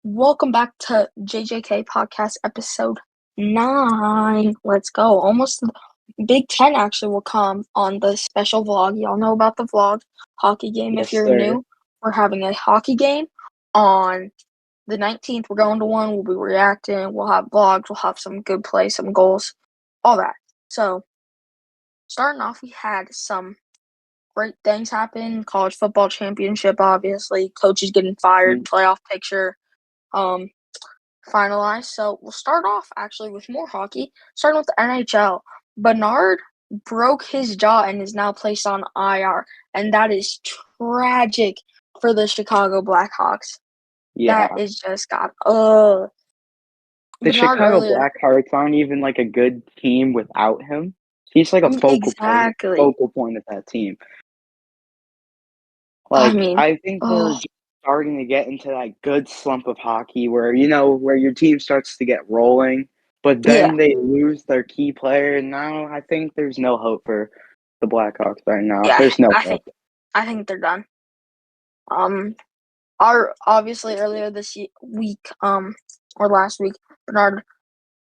Welcome back to JJK Podcast episode 9. Let's go. Almost Big Ten actually will come on the special vlog. Y'all know about the vlog hockey game. If Yes, you're sir. new, we're having a hockey game on the 19th. We're going to one. We'll be reacting. We'll have vlogs. We'll have some good play, some goals, all that. So, starting off, we had some great things happen. College football championship, obviously. Coaches getting fired, playoff picture. Finalized. So we'll start off actually with more hockey, starting with the NHL. Bernard broke his jaw and is now placed on IR, and that is tragic for the Chicago Blackhawks. Yeah. That is just got The Bernard Chicago earlier. Blackhawks aren't even like a good team without him. He's like a Exactly. focal point of that team. I Like, mean, I think they're just starting to get into that good slump of hockey where, where your team starts to get rolling, but yeah, then they lose their key player. And now I think there's no hope for the Blackhawks right now. yeah. There's no I think hope. I think they're done. Our obviously earlier this week, or last week, Bernard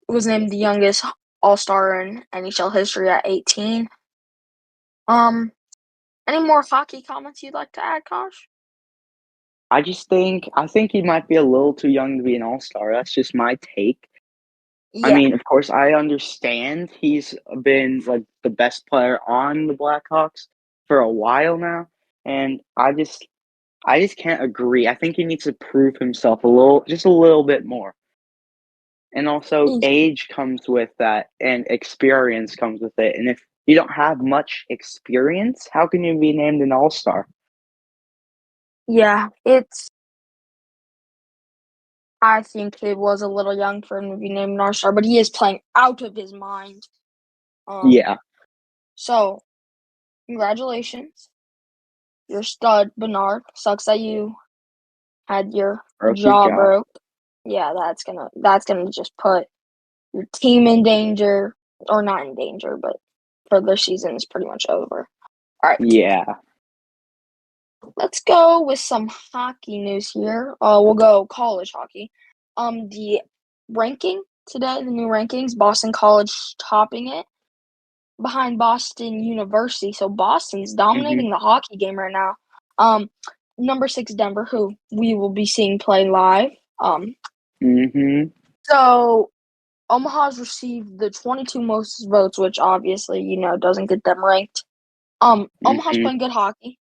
was named the youngest All-Star in NHL history at 18. Any more hockey comments you'd like to add, Kosh? I think he might be a little too young to be an all-star. That's just my take. I Yeah, mean, of course, I understand he's been like the best player on the Blackhawks for a while now, and I just can't agree. I think he needs to prove himself just a little bit more. And also, age comes with that, and experience comes with it. And if you don't have much experience, how can you be named an all-star? yeah. I think it was a little young for him to be named an All-Star, but he is playing out of his mind. Yeah, So congratulations, you're stud, Bernard. Sucks that you had your broke his jaw jaw. broke. Yeah, that's gonna just put your team in danger, or not in danger, but for their season is pretty much over. All right. Yeah. Let's go with some hockey news here. We'll go college hockey. The ranking today, the new rankings, Boston College topping it behind Boston University. So Boston's hmm dominating the hockey game right now. Number 6 Denver, who we will be seeing play live. hmm So Omaha's received the 22 most votes, which obviously, doesn't get them ranked. Omaha's hmm playing good hockey.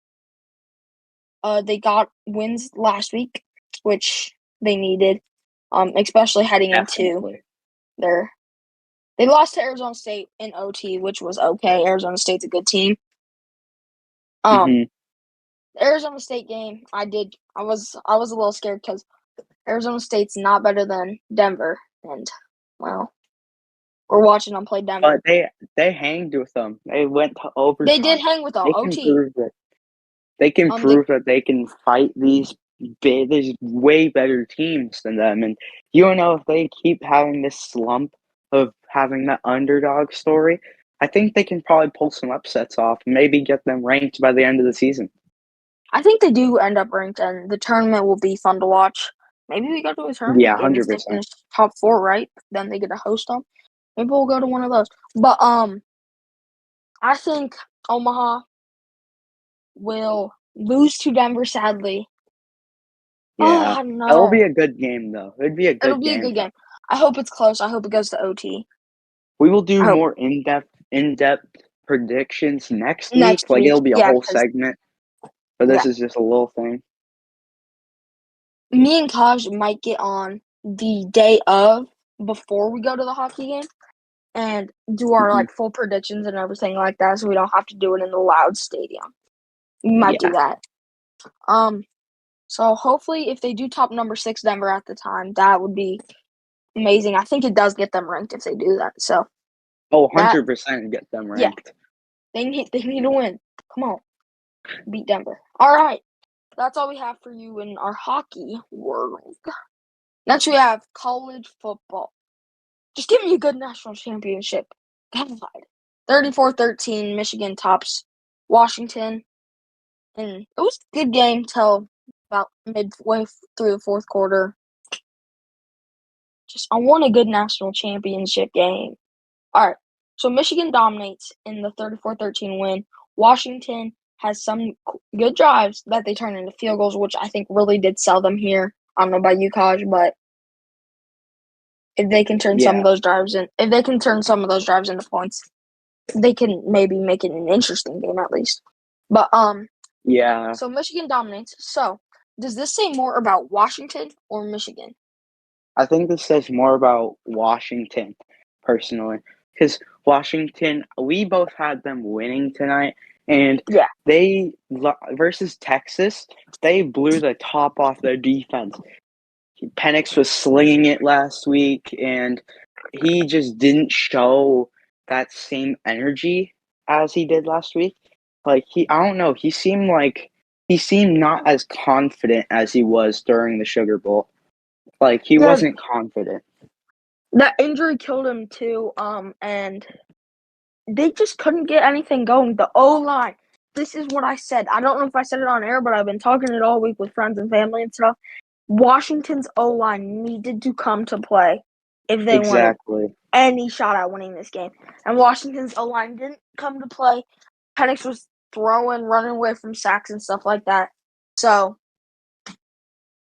They got wins last week, which they needed, especially heading into Definitely. their. They lost to Arizona State in OT, which was okay. Arizona State's a good team. hmm The Arizona State game, I was a little scared because Arizona State's not better than Denver, and well, we're watching them play Denver. But they hanged with them. They went to They did overtime. hang with them They can OT. prove that they can They prove that they can fight these way better teams than them. And you don't know if they keep having this slump of having that underdog story. I think they can probably pull some upsets off, and maybe get them ranked by the end of the season. I think they do end up ranked, and the tournament will be fun to watch. Maybe we go to a tournament Yeah, game if they 100%. finish top 4, right? Then they get to host them. Maybe we'll go to one of those. But I think Omaha will lose to Denver. Sadly, Yeah, I don't it'll be know. a good game though. It'd be a It'll good be a game. good game. I hope it's close. I hope it goes to OT. We will do I hope more in-depth predictions next week. next Like week. it'll be a Yeah, whole because segment, but this yeah, is just a little thing. me and Kaj might get on the day of before we go to the hockey game and do our hmm full predictions and everything like that, so we don't have to do it in the loud stadium. We might do Yeah, that. So hopefully, if they do top number 6 Denver at the time, that would be amazing. I think it does get them ranked if they do that. So oh, that 100% get them yeah, ranked. they need to win. Come on, beat Denver. All right, that's all we have for you in our hockey world. Next, we have college football. Just give me a good national championship. God. 34-13, Michigan tops Washington. And it was a good game till about midway through the fourth quarter. practice. I want a good national championship game. All right. So Michigan dominates in the 34-13 win. Washington has some good drives that they turn into field goals, which I think really did sell them here. I don't know about you, Kaj, but if they can turn some of those drives into points, they can maybe make it an interesting game at least. But Yeah. So Michigan dominates. So does this say more about Washington or Michigan? I think this says more about Washington, personally, because Washington, we both had them winning tonight, and they versus Texas, they blew the top off their defense. Penix was slinging it last week, and he just didn't show that same energy as he did last week. Like I don't know, he seemed not as confident as he was during the Sugar Bowl. Like he wasn't confident. That injury killed him too. And they just couldn't get anything going. The O-line. This is what I said. I don't know if I said it on air, but I've been talking it all week with friends and family and stuff. Washington's O-line needed to come to play if they wanted any shot at winning this game. And Washington's O-line didn't come to play. Penix was running away from sacks and stuff like that. So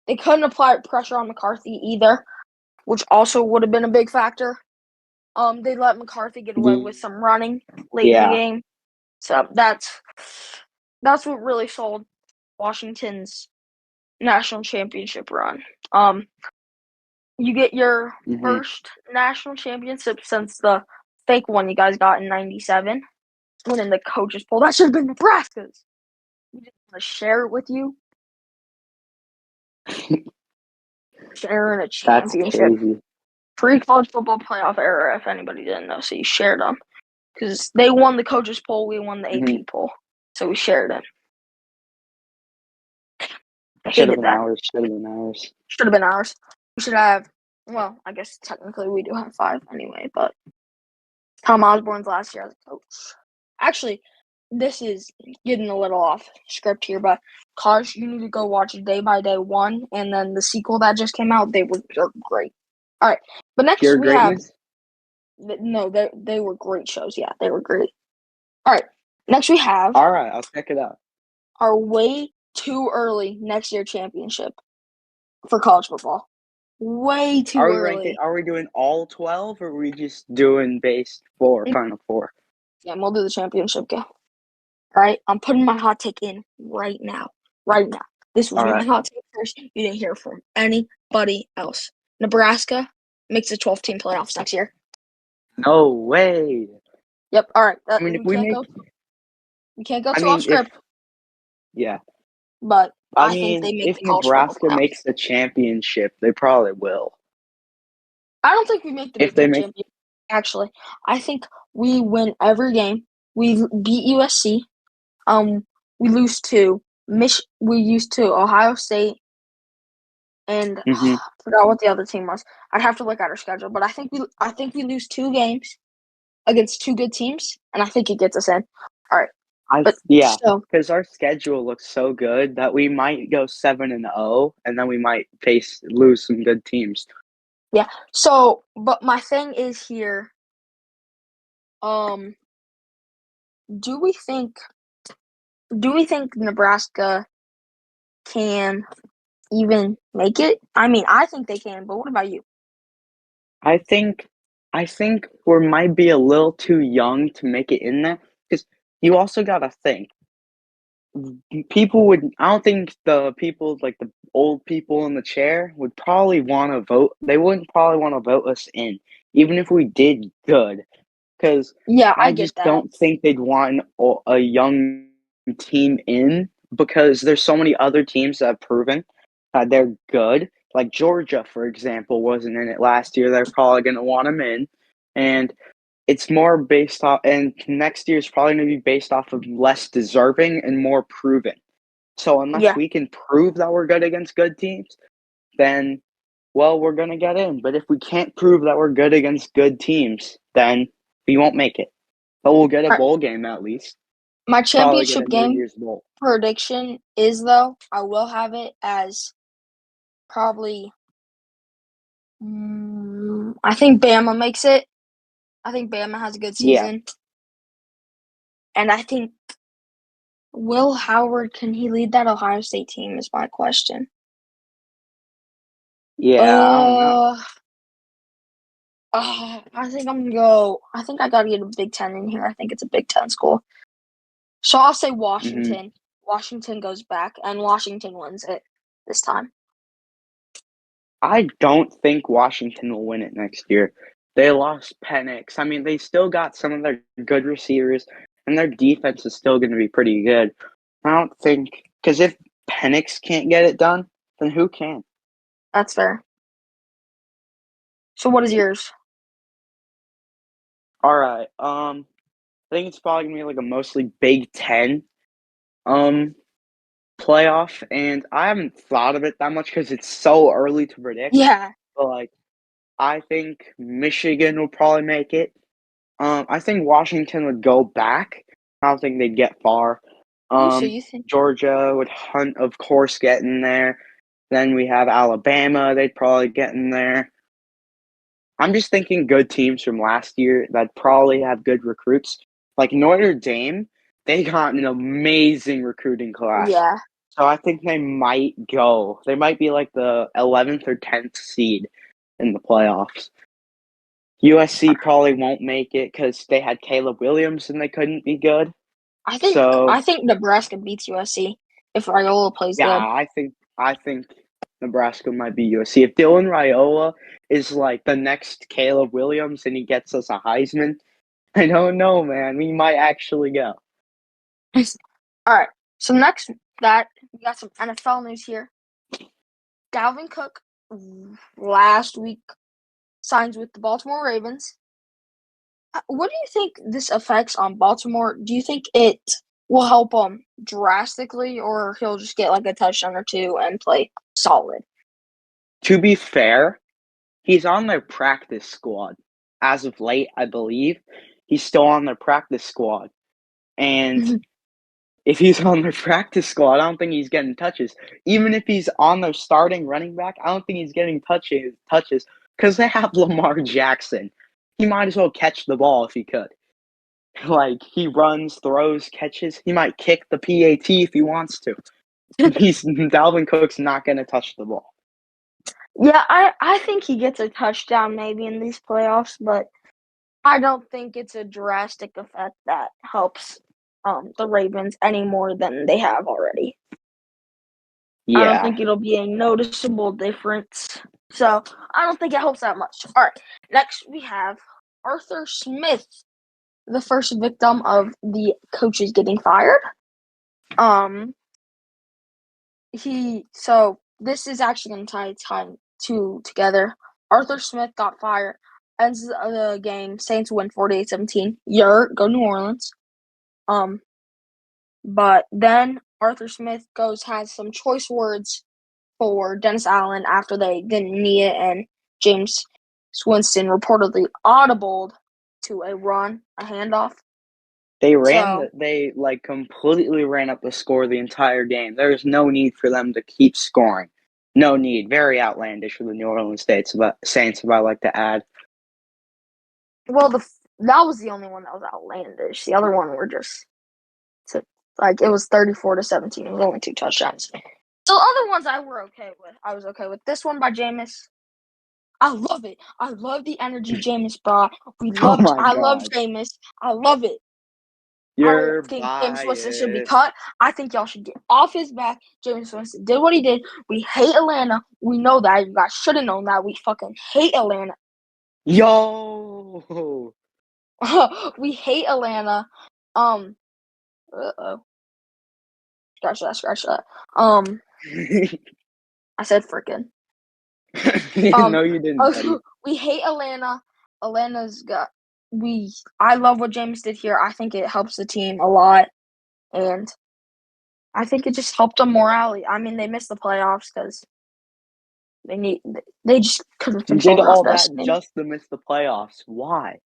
they couldn't apply pressure on McCarthy either, which also would have been a big factor. They let McCarthy get away with some running late in the game. So that's what really sold Washington's national championship run. You get your first national championship since the fake one you guys got in '97, winning the coaches poll. That should have been Nebraska's. We just want to share it with you. Sharing a championship. Pre-college football playoff era, if anybody didn't know, so you shared them. Because they won the coaches poll, we won the AP poll. So we shared it. Should have been ours. Should have been ours. We should have, well, I guess technically we do have 5 anyway, but Tom Osborne's last year as a coach. Actually, this is getting a little off script here, but Kaj, you need to go watch Day by Day 1 and then the sequel that just came out. They're great. All right, but next we have. No, they were great shows. Yeah, they were great. All right, next we have. All right, I'll check it out. Our way too early next year championship for college football. Way too early. Are we doing all 12 or are we just doing base 4, Final 4? Yeah, we'll do the championship game. All right, I'm putting my hot take in right now. Right now. This was my hot take first. You didn't hear from anybody else. Nebraska makes the 12-team playoffs next year. No way. Yep. All right. I mean, we can't go too off script. Yeah. But I think they make if Nebraska makes the championship, they probably will. I don't think we make the Big Ten championship. Actually, I think we win every game. We beat USC. We lose to we used to Ohio State, and I forgot what the other team was. I'd have to look at our schedule, but I think we lose 2 games against 2 good teams, and I think it gets us in. All right. Because our schedule looks so good that we might go 7-0, and then we might lose some good teams. Yeah. So, but my thing is here. Do we think Nebraska can even make it? I mean, I think they can, but what about you? I think we might be a little too young to make it in there, because you also got to think. I don't think the people, like the old people in the chair, would probably want to vote. They wouldn't probably want to vote us in, even if we did good. Because I just don't think they'd want a young team in, because there's so many other teams that have proven they're good. Like Georgia, for example, wasn't in it last year. They're probably going to want them in. And it's more based off, and next year is probably going to be based off of less deserving and more proven. So unless we can prove that we're good against good teams, then, well, we're going to get in. But if we can't prove that we're good against good teams, then we won't make it. But we'll get a bowl game at least. My championship game prediction is, though, I will have it as probably I think Bama makes it. I think Bama has a good Yeah, season. And I think Will Howard, can he lead that Ohio State team is my question. yeah, I don't know. Uh, I think I'm gonna go. I think I gotta get a Big Ten in here. I think it's a Big Ten school. So I'll say Hmm. Washington. Washington goes back, and Washington wins it this time. I don't think Washington will win it next year. They lost Penix. I mean, they still got some of their good receivers, and their defense is still going to be pretty good. I don't think because if Penix can't get it done, then who can? That's fair. So what is yours? All right. I think it's probably gonna be like a mostly Big Ten um playoff, and I haven't thought of it that much because it's so early to predict. Yeah. But like, I think Michigan will probably make it. I think Washington would go back. I don't think they'd get far. Oh, so you think? Georgia would hunt, of course, get in there. Then we have Alabama. They'd probably get in there. I'm just thinking good teams from last year that probably have good recruits. Like Notre Dame, they got an amazing recruiting class. Yeah. So I think they might go. They might be like the 11th or 10th seed in the playoffs. USC probably won't make it because they had Caleb Williams and they couldn't be good. I think So I think Nebraska beats USC if Raiola plays yeah, good. I think Nebraska might be USC. If Dylan Raiola is like the next Caleb Williams and he gets us a Heisman, I don't know, man. We might actually go. All right. So next, that we got some NFL news here. Dalvin Cook last week signs with the Baltimore Ravens. What do you think this affects on Baltimore? Do you think it will help him drastically, or he'll just get like a touchdown or two and play solid? To be fair, he's on their practice squad as of late, I believe. He's still on their practice squad. And if he's on their practice squad, I don't think he's getting touches. Even if he's on their starting running back, I don't think he's getting touches because they have Lamar Jackson. He might as well catch the ball if he could. Like he runs, throws, catches. He might kick the PAT if he wants to. He's Dalvin Cook's not going to touch the ball. Yeah, I think he gets a touchdown maybe in these playoffs, but I don't think it's a drastic effect that helps the Ravens any more than they have already. I don't Yeah. think it'll be a noticeable difference. So I don't think it helps that much. All right. Next we have Arthur Smith, the first victim of the coaches getting fired. So this is actually gonna tie two together. Arthur Smith got fired. Ends the game. Saints win 48-17. Go New Orleans. But then Arthur Smith has some choice words for Dennis Allen after they didn't need it, and James Winston reportedly audibled to a handoff. They like completely ran up the score the entire game. There's no need for them to keep scoring. No need. Very outlandish for the New Orleans Saints, if I like to add. Well, that was the only one that was outlandish. The other one were just it was 34-17. It was only 2 touchdowns. So other ones I was okay with. This one by Jameis. I love it. I love the energy Jameis brought. Oh my I love God. Jameis. I love it. I You're don't think Jameis Winston should be biased. cut. I think y'all should get off his back. Jameis Winston did what he did. We hate Atlanta. We know that. You guys should have known that. We fucking hate Atlanta. Yo. We hate Atlanta. Uh-oh. Scratch that. I said frickin'. No, you didn't, buddy. We hate Atlanta. I love what James did here. I think it helps the team a lot. And I think it just helped them morale. I mean, they missed the playoffs because they just couldn't You did control their all own that destiny. just to miss the playoffs. Why?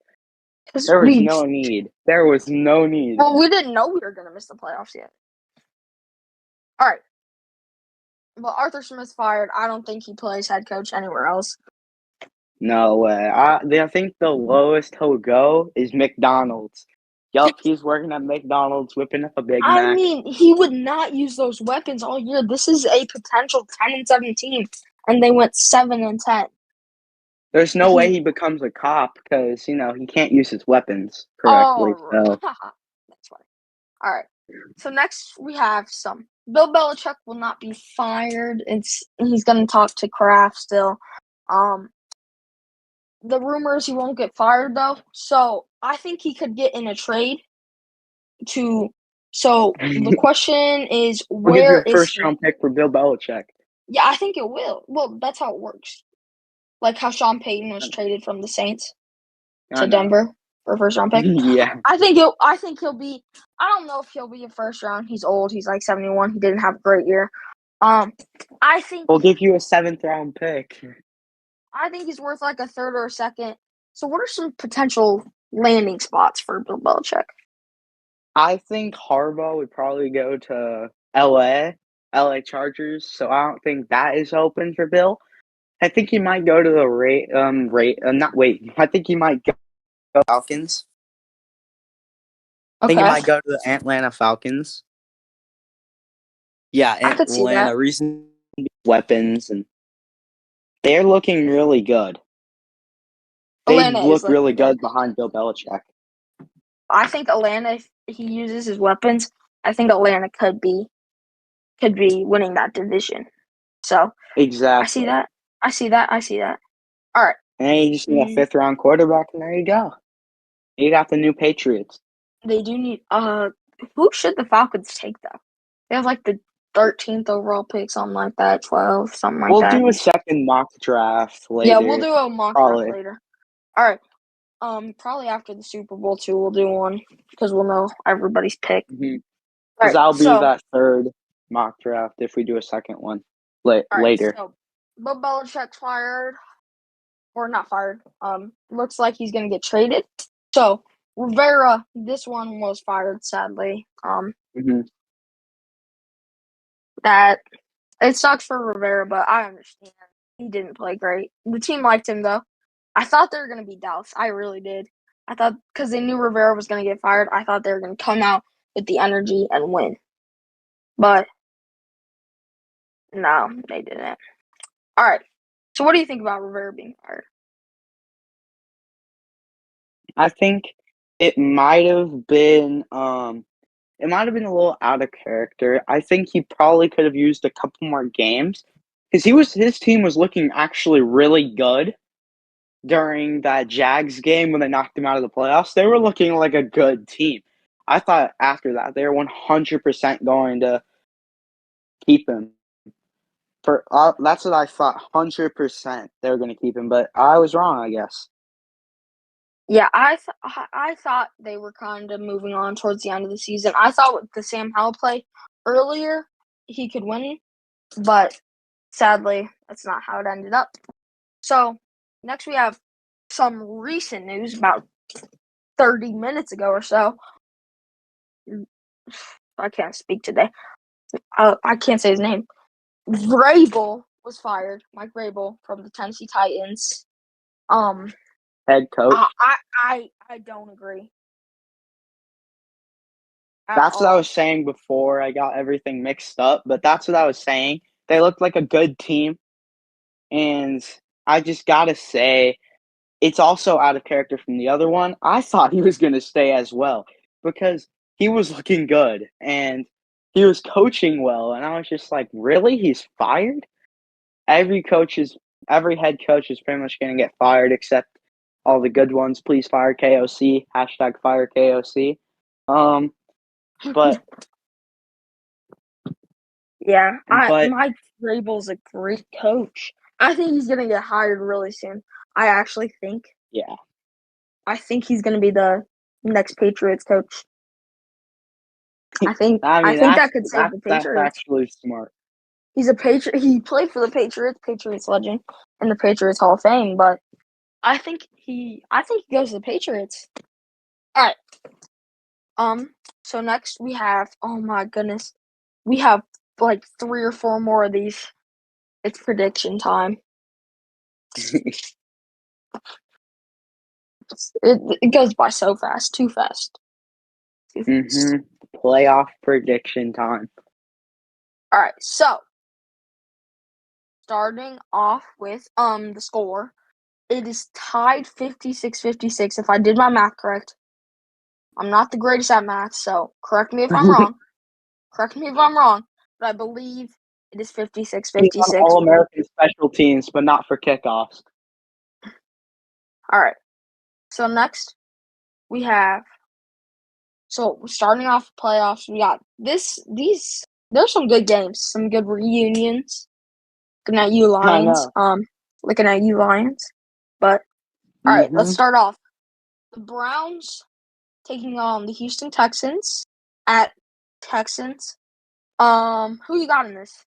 Because There was no need. There was no need. well, we didn't know we were gonna miss the playoffs yet. All right. Well, Arthur Smith's fired. I don't think he plays head coach anywhere else. No way. I think the lowest he'll go is McDonald's. Yup, he's working at McDonald's, whipping up a Big I Mac. mean, he would not use those weapons all year. This is a potential 10-17, and they went 7-10. There's no way He he becomes a cop because, he can't use his weapons correctly. oh, So, that's funny. All right. So next we have some. Bill Belichick will not be fired. He's going to talk to Kraft still. Um, the rumors he won't get fired though. So I think he could get in a trade to. So the question is, we'll give you where a is first he? round pick for Bill Belichick. Yeah, I think it will. Well, that's how it works. Like how Sean Payton was traded from the Saints I to know. Denver for a first round pick. Yeah. I think he'll be. I don't know if he'll be a first round. He's old. He's like 71. He didn't have a great year. I think We'll give you a seventh round pick. he's worth like a third or a second. So what are some potential landing spots for Bill Belichick? I think Harbaugh would probably go to LA Chargers. So I don't think that is open for Bill. I think he might go to the not wait. I think he might go to Falcons. I think he Okay, might go to the Atlanta Falcons. Yeah, I could see that. Atlanta recent weapons and they're looking really good. They Atlanta is look really looking good. good behind Bill Belichick. I think Atlanta, if he uses his weapons, I think Atlanta could be winning that division. So I see Exactly. that. I see that. I see that. All right. And you just need a Mm, fifth round quarterback, and there you go. You got the new Patriots. they do need. Who should the Falcons take though? They have like the 13th overall pick, something like that, 12, something like We'll that. do a second mock draft Yeah, we'll later. do a mock draft Probably. later. All right. Probably after the Super Bowl too, we'll do one because we'll know everybody's pick. Because All right. I'll be So, that third mock draft if we do a second one all right. later. So, Bill Belichick's fired or not fired. Looks like he's gonna get traded. So Rivera, this one was fired sadly. hmm That it sucks for Rivera, but I understand. He didn't play great. The team liked him though. I thought they were gonna beat Dallas. I really did. I thought because they knew Rivera was gonna get fired. I thought they were gonna come out with the energy and win. But no, they didn't. All right. So what do you think about Rivera being fired? I think it might have been it might have been a little out of character. I think he probably could have used a couple more games because his team was looking actually really good during that Jags game when they knocked him out of the playoffs. They were looking like a good team. I thought after that they were 100% going to keep him. That's what I thought. 100% they were going to keep him, but I was wrong, I guess. Yeah, I thought they were kind of moving on towards the end of the season. I thought with the Sam Howell play earlier, he could win, but sadly, that's not how it ended up. So next we have some recent news about 30 minutes ago or so. I can't speak today. I can't say his name. Vrabel was fired. Mike Vrabel from the Tennessee Titans. Head coach. I don't agree at That's what I all. was saying before I got everything mixed up, but that's what I was saying. They looked like a good team, and I just got to say, it's also out of character from the other one. I thought he was going to stay as well because he was looking good and he was coaching well, and I was just like, really? He's fired? Every head coach is pretty much going to get fired except all the good ones. Please fire KOC. Hashtag fire KOC. But Yeah, but Mike Vrabel's a great coach. I think he's gonna get hired really soon. I actually think. yeah, I think he's gonna be the next Patriots coach. I I mean think that could save the that's Patriots. actually smart. He's a Patriot. He played for the Patriots, Patriots legend, and the Patriots Hall of Fame. But I think he goes to the Patriots. All right. So next we have. Oh my goodness, we have like 3 or 4 more of these. It's prediction time. It goes by so fast, too fast. Too fast. Playoff prediction time. All right, so starting off with the score, it is tied 56-56 if I did my math correct. I'm not the greatest at math, so correct me if I'm wrong. Correct me if I'm wrong, but I believe it is He's on 56-56. All-American special teams, but not for kickoffs. All right. So next we have. So starting off playoffs, we got these. There's some good games, some good reunions. Looking at you, I Lions. know. Looking at you, Lions. But all right, let's start off. The Browns taking on the Houston Texans at Texans. Who you got in this?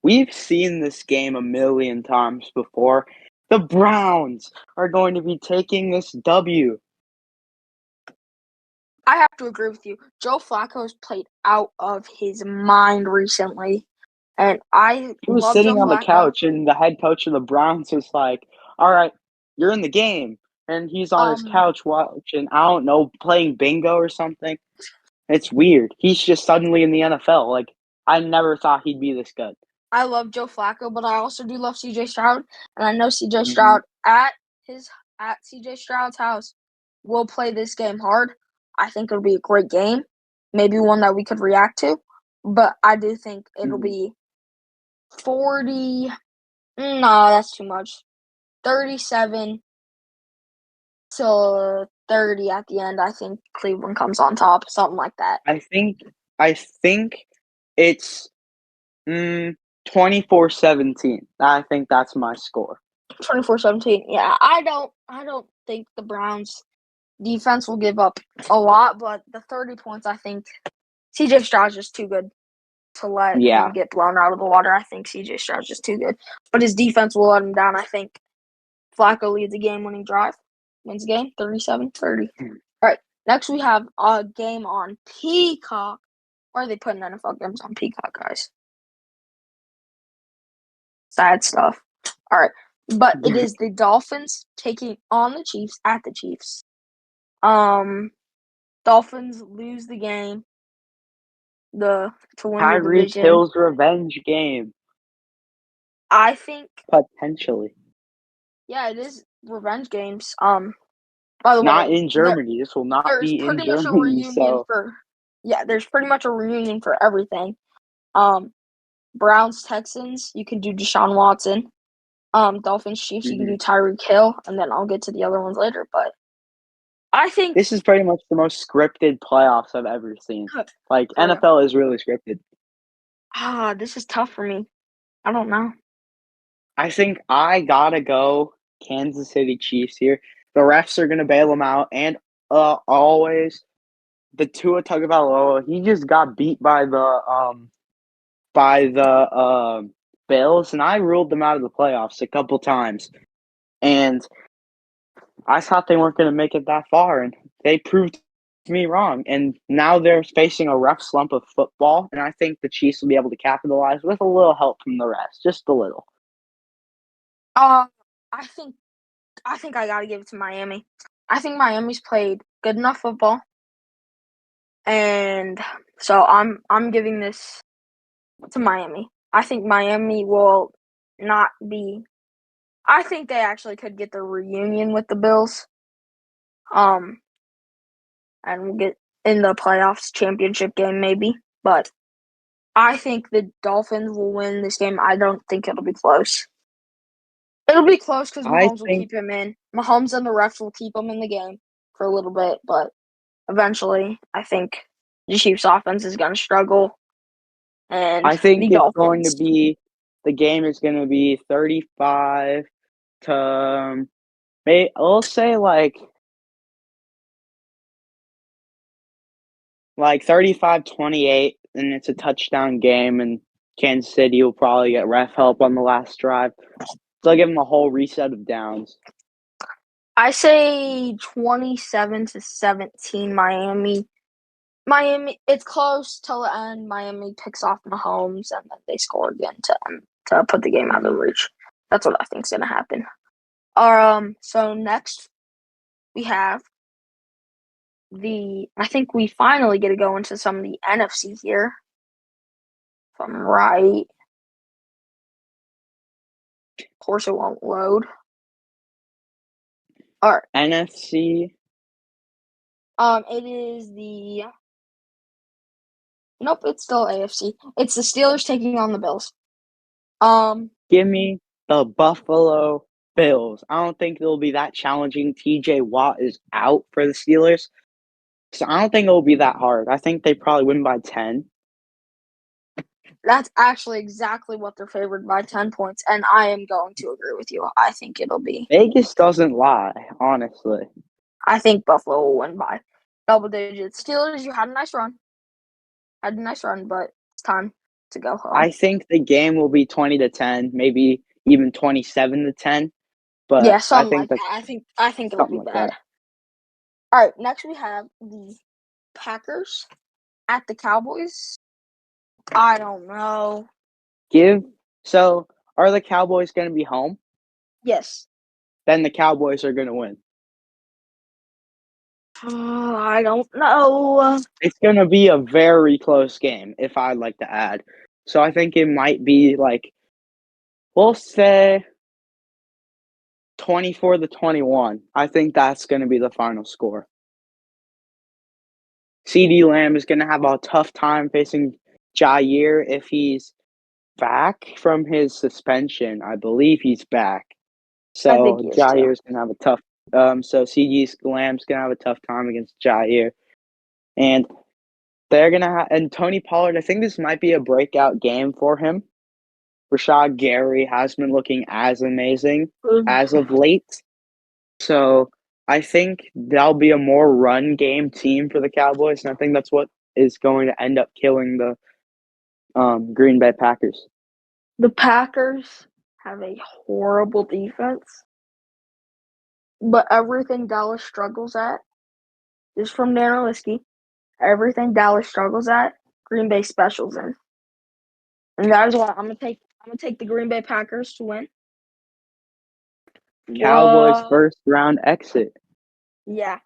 We've seen this game a million times before. The Browns are going to be taking this W. I have to agree with you. Joe Flacco has played out of his mind recently, and I He was love Joe sitting on the Flacco. couch, and the head coach of the Browns was like, "All right, you're in the game," and he's on his couch watching, I don't know, playing bingo or something. It's weird. He's just suddenly in the NFL. Like, I never thought he'd be this good. I love Joe Flacco, but I also do love CJ Stroud, and I know CJ Stroud at CJ Stroud's house will play this game hard. I think it'll be a great game, maybe one that we could react to, but I do think it'll be 40. No, that's too much. 37 to 30 at the end. I think Cleveland comes on top, something like that. I think it's 24-17. I think that's my score. 24-17. Yeah, I don't think the Browns defense will give up a lot, but the 30 points, I think CJ Stroud's just too good to let him get blown out of the water. I think CJ Stroud's just too good. But his defense will let him down. I think Flacco leads a game-winning drive, wins the game 37-30. All right, next we have a game on Peacock. Why are they putting NFL games on Peacock, guys? Sad stuff. All right, but it is the Dolphins taking on the Chiefs at the Chiefs. Dolphins lose the game to win the Tyreek division. Hill's revenge game. I think potentially. Yeah, it is revenge games. By the not way, in Germany. This will not be in Germany. So there's pretty much a reunion for everything. Browns Texans, you can do Deshaun Watson. Dolphins Chiefs, you can do Tyreek Hill, and then I'll get to the other ones later. But I think this is pretty much the most scripted playoffs I've ever seen. Like NFL is really scripted. This is tough for me. I don't know. I think I gotta go Kansas City Chiefs here. The refs are gonna bail them out, and always the Tua Tagovailoa. He just got beat by the Bills, and I ruled them out of the playoffs a couple times, and I thought they weren't going to make it that far, and they proved me wrong. And now they're facing a rough slump of football, and I think the Chiefs will be able to capitalize with a little help from the rest, just a little. I think I gotta give it to Miami. I think Miami's played good enough football, and so I'm giving this to Miami. I think Miami will not be. I think they actually could get the reunion with the Bills, and we'll get in the playoffs championship game maybe. But I think the Dolphins will win this game. I don't think it'll be close. It'll be close because Mahomes will keep him in. Mahomes and the refs will keep him in the game for a little bit, but eventually, I think the Chiefs' offense is going to struggle. And I think it's Dolphins, going to be the game is going to be 35 to we'll say like 35-28, and it's a touchdown game, and Kansas City will probably get ref help on the last drive. They'll give them a whole reset of downs. I say 27-17 Miami. Miami, it's close till the end. Miami picks off Mahomes, and then they score again to put the game out of reach. That's what I think is going to happen. So next, we have I think we finally get to go into some of the NFC here. If I'm right. Of course, it won't load. All right. NFC. It is the. Nope, it's still AFC. It's the Steelers taking on the Bills. Give me the Buffalo Bills. I don't think it'll be that challenging. TJ Watt is out for the Steelers. So I don't think it'll be that hard. I think they probably win by 10. That's actually exactly what they're favored by 10 points, and I am going to agree with you. I think it'll be. Vegas doesn't lie, honestly. I think Buffalo will win by double digits. Steelers, you had a nice run. But it's time to go home. I think the game will be 20-10, maybe even 27-10. But yeah, something I think like that. I think it'll be like bad. that. All right, next we have the Packers at the Cowboys. I don't know. So are the Cowboys going to be home? Yes. Then the Cowboys are going to win. I don't know. It's going to be a very close game, if I'd like to add. So I think it might be like, we'll say 24-21. I think that's going to be the final score. CeeDee Lamb is going to have a tough time facing Jair if he's back from his suspension. I believe he's back. I think So he is Jair's going to have a tough so CeeDee Lamb's going to have a tough time against Jair. And they're going to have, and Tony Pollard, I think this might be a breakout game for him. Rashad Gary has been looking as amazing too. as of late. So I think that'll be a more run game team for the Cowboys, and I think that's what is going to end up killing the Green Bay Packers. The Packers have a horrible defense, but everything Dallas struggles at is from Dan Orlovsky. Everything Dallas struggles at, Green Bay specials in, and that is why I'm gonna take the Green Bay Packers to win. Cowboys first round exit. Yeah,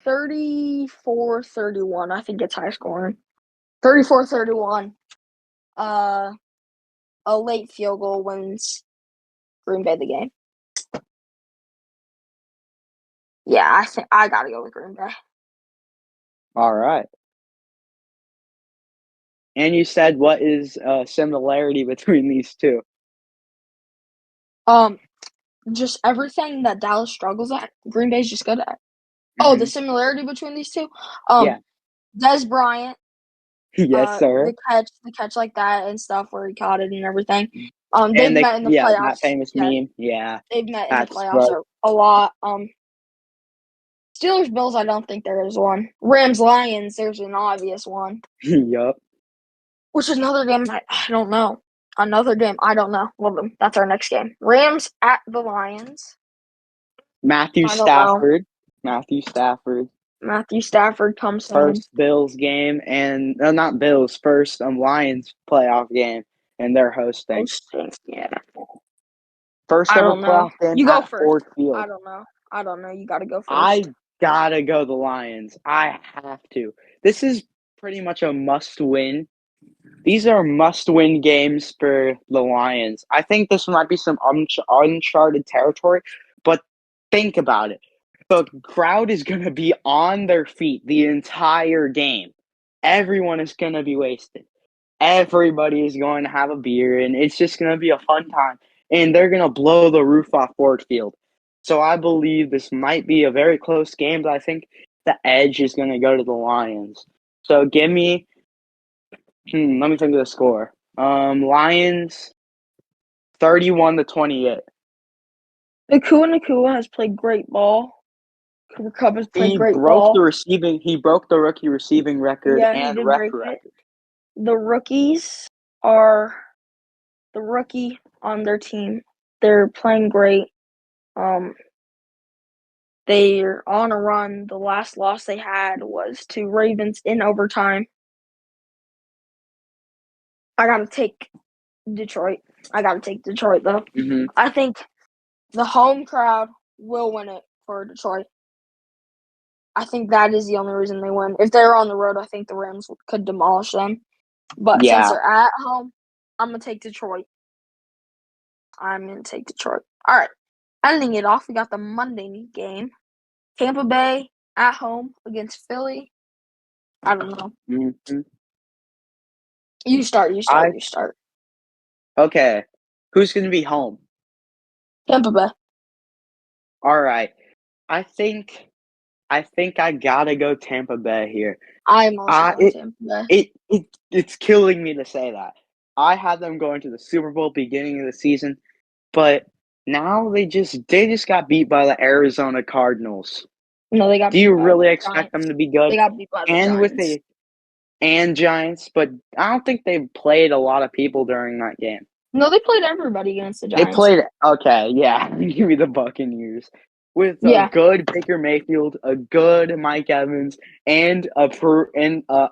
34-31. I think it's high scoring. 34-31. A late field goal wins Green Bay the game. Yeah, I think I gotta go with Green Bay. All right. And you said what is a similarity between these two? Just everything that Dallas struggles at, Green Bay's just good at. Mm-hmm. Oh, the similarity between these two? Yeah. Dez Bryant. Yes, sir. The catch like that and stuff where he caught it and everything. And They've met in the playoffs. That famous meme. Yeah. They've met in the playoffs a lot. Steelers Bills, I don't think there is one. Rams Lions, there's an obvious one. Yup. Which is another game I don't know. Another game I don't know. Well, that's our next game. Rams at the Lions. Matthew Stafford comes first Bills game, and not Bills, first Lions playoff game, and they're hosting. Yeah. First ever playoff game. You go first. Ford Field. I don't know. You got to go first. I gotta go the Lions. I have to. This is pretty much a must-win. These are must-win games for the Lions. I think this might be some uncharted territory, but think about it. The crowd is going to be on their feet the entire game. Everyone is going to be wasted. Everybody is going to have a beer, and it's just going to be a fun time. And they're going to blow the roof off Ford Field. So I believe this might be a very close game, but I think the edge is going to go to the Lions. So give me let me think of the score. Lions 31-28. Nakua has played great ball. Cooper Kupp has played great ball. He broke the rookie receiving record and rec record. The rookies are the rookie on their team. They're playing great. They're on a run. The last loss they had was to Ravens in overtime. I gotta take Detroit. though. Mm-hmm. I think the home crowd will win it for Detroit. I think that is the only reason they win. If they're on the road, I think the Rams could demolish them. But since Yeah. they're at home, I'm going to take Detroit. All right. Ending it off, we got the Monday game. Tampa Bay at home against Philly. I don't know. Mm-hmm. You start. Okay. Who's going to be home? Tampa Bay. All right. I think I gotta go Tampa Bay here. I'm also going Tampa Bay. It's killing me to say that. I had them going to the Super Bowl beginning of the season, but now they just got beat by the Arizona Cardinals. No, they got. Do you really the expect Giants. them to be good? They got beat by the Giants. And Giants, but I don't think they've played a lot of people during that game. No, they played everybody against the Giants. They played okay, yeah. Give me the Buccaneers with a good Baker Mayfield, a good Mike Evans, and a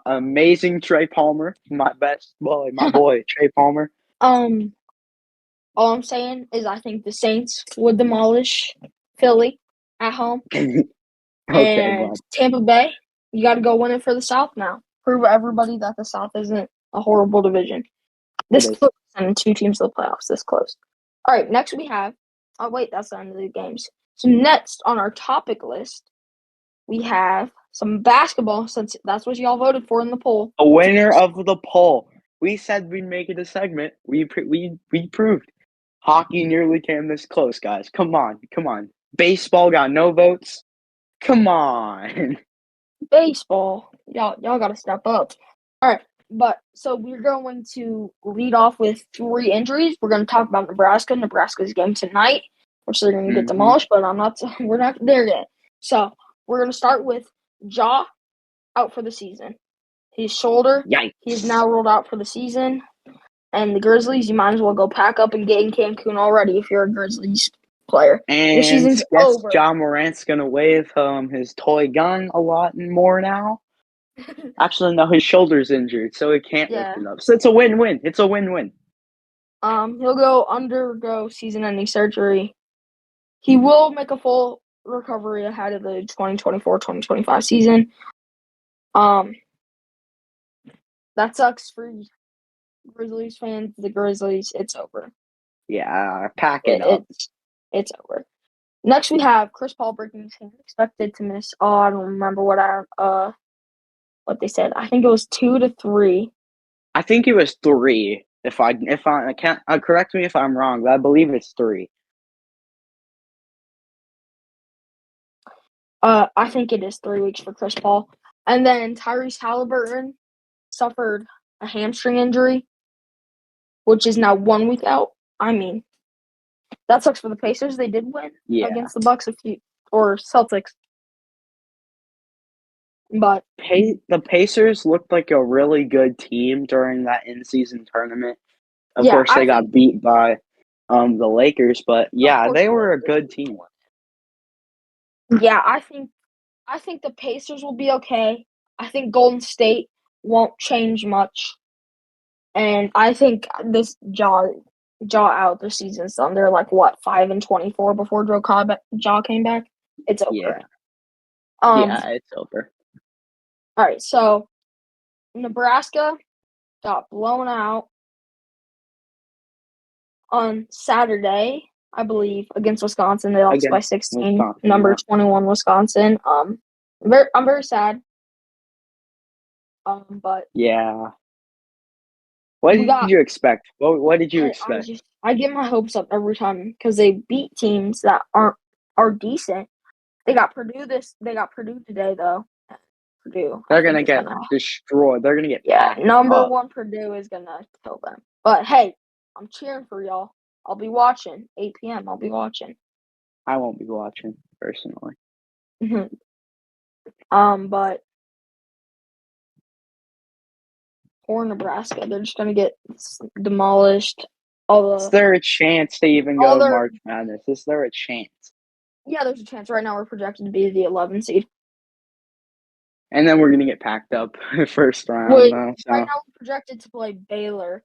amazing Trey Palmer. My boy Trey Palmer. All I'm saying is I think the Saints would demolish Philly at home. And Tampa Bay, you got to go win it for the South now. Prove everybody that the South isn't a horrible division. This close, and 2 teams to the playoffs. This close. All right, next we have. Oh wait, that's the end of the games. So next on our topic list, we have some basketball. Since that's what y'all voted for in the poll. A winner of the poll. We said we'd make it a segment. We proved. Hockey nearly came this close, guys. Come on. Baseball got no votes. Come on. Baseball. Y'all got to step up. All right. But so we're going to lead off with 3 injuries. We're going to talk about Nebraska. Nebraska's game tonight, which they're going to get demolished, but we're not there yet. So we're going to start with Ja out for the season. His shoulder, Yikes. He's now ruled out for the season. And the Grizzlies, you might as well go pack up and get in Cancun already if you're a Grizzlies player. And the season's over. Ja Morant's going to wave his toy gun a lot more now. Actually, no, his shoulder's injured, so he can't lift it up. So it's a win-win. He'll undergo season-ending surgery. He will make a full recovery ahead of the 2024-2025 season. That sucks for Grizzlies fans. The Grizzlies, it's over. Yeah, pack it up. It's over. Next, we have Chris Paul breaking his hand, expected to miss. I don't remember what they said. I think it was 2 to 3. I think it was 3. If I can't correct me if I'm wrong, but I believe it's 3. I think it is 3 weeks for Chris Paul, and then Tyrese Halliburton suffered a hamstring injury, which is now 1 week out. I mean, that sucks for the Pacers. They did win against the Bucks or Celtics. But the Pacers looked like a really good team during that in-season tournament. Of course, they got beat by the Lakers, but they were a good team. Yeah, I think the Pacers will be okay. I think Golden State won't change much, and I think this Ja out the season's done. They're like 5-24 before Ja came back. It's over. It's over. All right, so Nebraska got blown out on Saturday, I believe, against Wisconsin. They lost by 16. Number 21, Wisconsin. I'm very sad. But yeah. What did you expect? What did you expect? I get my hopes up every time because they beat teams that are decent. They got Purdue today though. Purdue. They're gonna get destroyed. They're gonna get number 1 Purdue is gonna kill them. But hey, I'm cheering for y'all. I'll be watching 8 p.m. I'll be watching. I won't be watching personally. But for Nebraska, they're just gonna get demolished. Is there a chance to even go to March Madness? Is there a chance? Yeah, there's a chance. Right now, we're projected to be the 11 seed. And then we're going to get packed up first round. Right now, we're projected to play Baylor.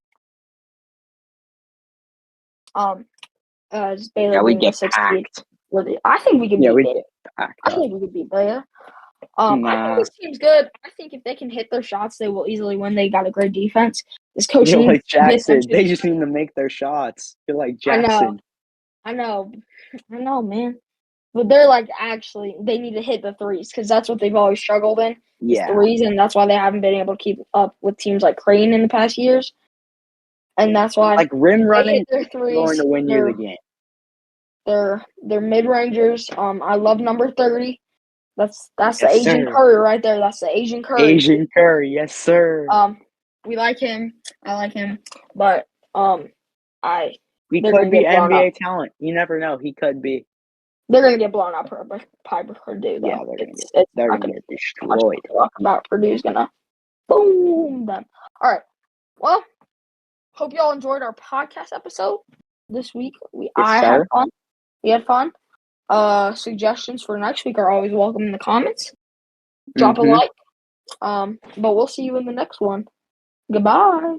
As Baylor we get 6th packed. seed. I think we can beat Baylor. I think we could beat Baylor. I think Nah. this team's good. I think if they can hit their shots, they will easily win. They got a great defense. This coach You're needs like to get them Jackson. They just need to make their shots. You're like Jackson. I know, man. But they're like actually they need to hit the threes because that's what they've always struggled in. Is Yeah. threes, and that's why they haven't been able to keep up with teams like Creighton in the past years. And that's why Like rim they running hit their is threes. going to win you the game. They're mid rangers. I love number 30. That's the Yes, Asian sir. Curry right there. That's the Asian Curry. Asian Curry, yes, sir. We like him. I like him, but He they're could gonna be get blown NBA up. talent. You never know. He could be. They're gonna get blown up by Purdue though. Yeah, It's they're not gonna gonna get be too much destroyed. to talk about. Purdue's gonna boom them. All right. Well, hope y'all enjoyed our podcast episode this week. I had fun. We had fun. Suggestions for next week are always welcome in the comments. Drop a like. But we'll see you in the next one. Goodbye.